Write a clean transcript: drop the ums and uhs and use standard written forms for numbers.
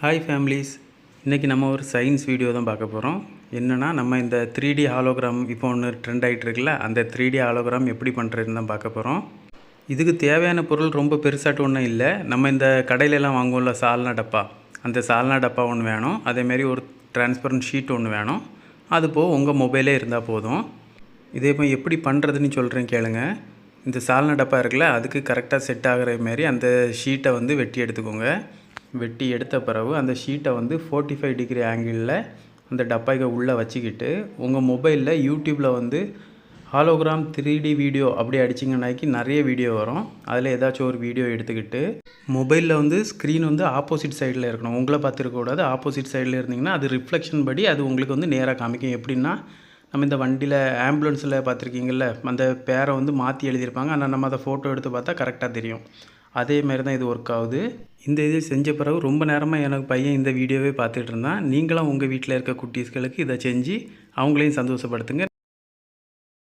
Hi families, இன்றைக்கி நம்ம ஒரு சயின்ஸ் வீடியோ தான் பார்க்க போகிறோம். என்னென்னா நம்ம இந்த 3D ஹாலோகிராம் இப்போ ஒன்று ட்ரெண்ட் ஆகிட்டு இருக்குல்ல, அந்த 3D ஹாலோகிராம் எப்படி பண்ணுறதுன்னு தான் பார்க்க போகிறோம். இதுக்கு தேவையான பொருள் ரொம்ப பெருசாட்டு ஒன்றும் இல்லை. நம்ம இந்த கடையிலலாம் வாங்குவோம்ல சால்னா டப்பா, அந்த சால்னா டப்பா ஒன்று வேணும். அதேமாரி ஒரு டிரான்ஸ்பரண்ட் ஷீட் ஒன்று வேணும். அது போக உங்கள் மொபைலே இருந்தால் போதும். இதே போய் எப்படி பண்ணுறதுன்னு சொல்கிறேன் கேளுங்க. இந்த சால்னா டப்பா இருக்குல்ல, அதுக்கு கரெக்டாக செட் ஆகிற மாரி அந்த ஷீட்டை வந்து வெட்டி எடுத்துக்கோங்க. வெட்டி எடுத்த பிறகு அந்த ஷீட்டை வந்து 45 டிகிரி ஆங்கிளில் அந்த டப்பாய்க்கு உள்ளே வச்சுக்கிட்டு உங்கள் மொபைலில் யூடியூப்பில் வந்து ஹாலோகிராம் 3D வீடியோ அப்படி அடிச்சிங்கன்னாக்கி நிறைய வீடியோ வரும். அதில் ஏதாச்சும் ஒரு வீடியோ எடுத்துக்கிட்டு மொபைலில் வந்து ஸ்க்ரீன் வந்து ஆப்போசிட் சைடில் இருக்கணும். உங்களை பார்த்துருக்கக்கூடாது, ஆப்போசிட் சைடில் இருந்தீங்கன்னா அது ரிஃப்ளெக்ஷன் படி அது உங்களுக்கு வந்து நேராக காமிக்கும். எப்படின்னா நம்ம இந்த வண்டியில் ஆம்புலன்ஸில் பார்த்துருக்கீங்கள்ல, அந்த பேரை வந்து மாற்றி எழுதியிருப்பாங்க. ஆனால் நம்ம அதை ஃபோட்டோ எடுத்து பார்த்தா கரெக்டாக தெரியும். அதே மாதிரி தான் இது ஒர்க் ஆகுது. இந்த இது செஞ்ச பிறகு ரொம்ப நேரமாக எனக்கு பையன் இந்த வீடியோவே பார்த்துட்டு இருந்தான். நீங்களும் உங்கள் வீட்டில் இருக்க குட்டீஸ்களுக்கு இதை செஞ்சு அவங்களையும் சந்தோஷப்படுத்துங்க.